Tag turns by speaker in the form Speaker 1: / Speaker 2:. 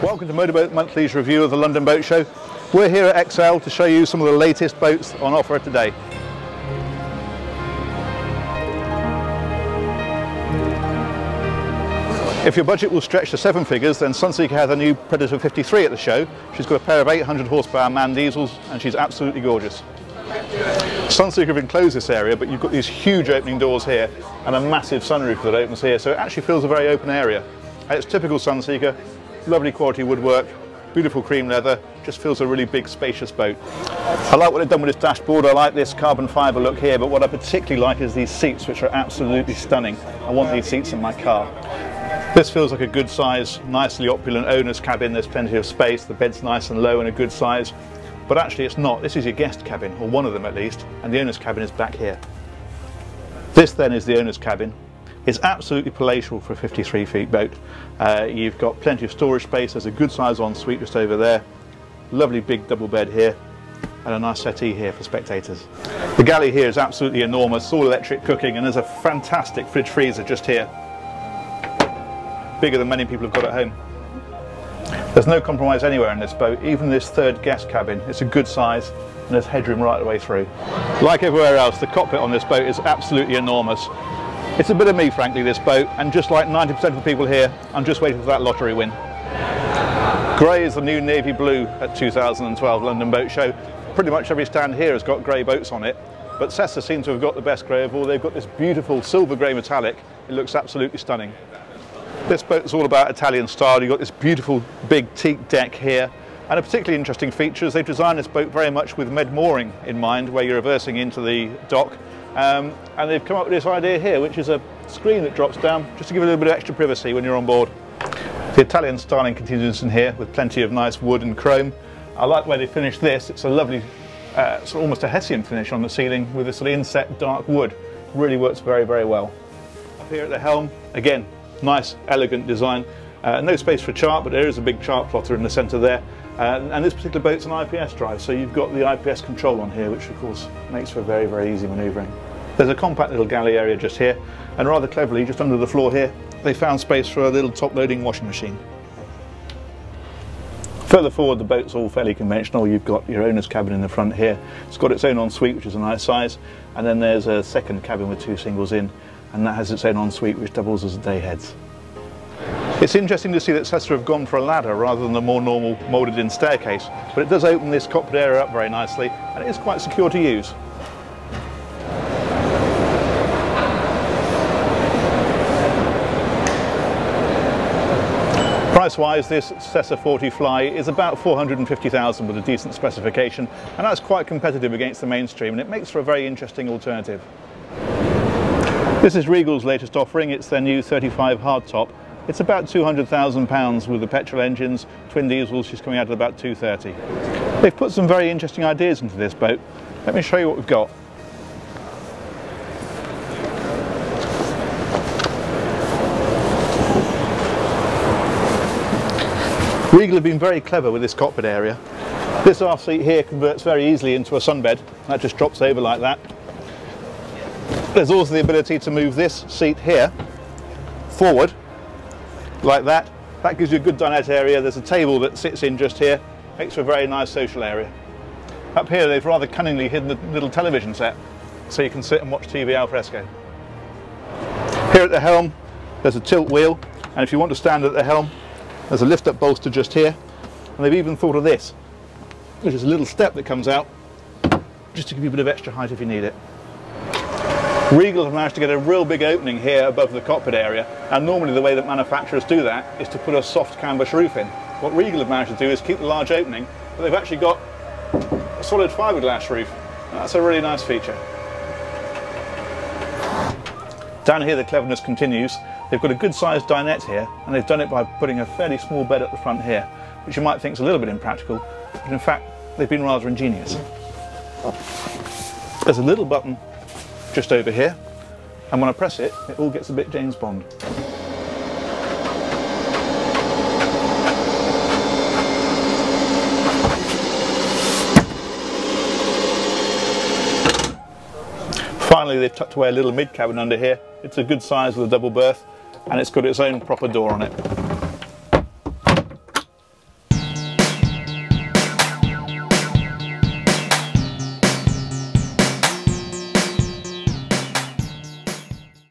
Speaker 1: Welcome to Motorboats Monthly's review of the London Boat Show. We're here at XL to show you some of the latest boats on offer today. If your budget will stretch to 7 figures, then Sunseeker has a new Predator 53 at the show. She's got a pair of 800 horsepower man diesels and she's absolutely gorgeous. Sunseeker have enclosed this area, but you've got these huge opening doors here and a massive sunroof that opens here, so it actually feels a very open area. And it's typical Sunseeker, lovely quality woodwork, beautiful cream leather, just feels a really big spacious boat. I like what they've done with this dashboard. I like this carbon fibre look here, but what I particularly like is these seats, which are absolutely stunning. I want these seats in my car. This feels like a good size, nicely opulent owner's cabin. There's plenty of space, the bed's nice and low and a good size, but actually it's not. This is your guest cabin, or one of them at least, and the owner's cabin is back here. This then is the owner's cabin. It's absolutely palatial for a 53 feet boat. You've got plenty of storage space. There's a good size ensuite just over there. Lovely big double bed here and a nice settee here for spectators. The galley here is absolutely enormous, all electric cooking, and there's a fantastic fridge freezer just here. Bigger than many people have got at home. There's no compromise anywhere in this boat, even this third guest cabin. It's a good size and there's headroom right the way through. Like everywhere else, the cockpit on this boat is absolutely enormous. It's a bit of me, frankly, this boat, and just like 90% of the people here, I'm just waiting for that lottery win. Grey is the new navy blue at 2012 London Boat Show. Pretty much every stand here has got grey boats on it, but Sessa seem to have got the best grey of all. They've got this beautiful silver grey metallic. It looks absolutely stunning. This boat is all about Italian style. You've got this beautiful big teak deck here, and a particularly interesting feature is they've designed this boat very much with med mooring in mind, where you're reversing into the dock. And they've come up with this idea here, which is a screen that drops down just to give a little bit of extra privacy when you're on board. The Italian styling continues in here with plenty of nice wood and chrome. I like the way they finished this. It's a lovely, sort of almost a Hessian finish on the ceiling with this sort of inset dark wood. Really works very, very well. Up here at the helm, again, nice, elegant design. No space for chart, but there is a big chart plotter in the centre there. And this particular boat's an IPS drive, so you've got the IPS control on here, which of course makes for very, very easy manoeuvring. There's a compact little galley area just here, and rather cleverly, just under the floor here, they found space for a little top-loading washing machine. Further forward, the boat's all fairly conventional. You've got your owner's cabin in the front here. It's got its own ensuite, which is a nice size, and then there's a second cabin with 2 singles in, and that has its own ensuite, which doubles as a day heads. It's interesting to see that Sessa have gone for a ladder rather than the more normal moulded in staircase, but it does open this cockpit area up very nicely and it is quite secure to use. Price-wise, this Sessa 40 Fly is about $450,000 with a decent specification, and that's quite competitive against the mainstream, and it makes for a very interesting alternative. This is Regal's latest offering. It's their new 35 hardtop. It's about £200,000 with the petrol engines, twin diesels. She's coming out at about 230. They've put some very interesting ideas into this boat. Let me show you what we've got. Regal have been very clever with this cockpit area. This aft seat here converts very easily into a sunbed. That just drops over like that. There's also the ability to move this seat here forward like that. That gives you a good dinette area. There's a table that sits in just here, makes for a very nice social area. Up here they've rather cunningly hidden the little television set so you can sit and watch TV al fresco. Here at the helm there's a tilt wheel, and if you want to stand at the helm there's a lift up bolster just here, and they've even thought of this, which is a little step that comes out just to give you a bit of extra height if you need it. Regal have managed to get a real big opening here above the cockpit area, and normally the way that manufacturers do that is to put a soft canvas roof in. What Regal have managed to do is keep the large opening, but they've actually got a solid fiberglass roof, and that's a really nice feature. Down here the cleverness continues. They've got a good sized dinette here, and they've done it by putting a fairly small bed at the front here, which you might think is a little bit impractical, but in fact they've been rather ingenious. There's a little button just over here, and when I press it, it all gets a bit James Bond. Finally, they've tucked away a little mid cabin under here. It's a good size with a double berth, and it's got its own proper door on it.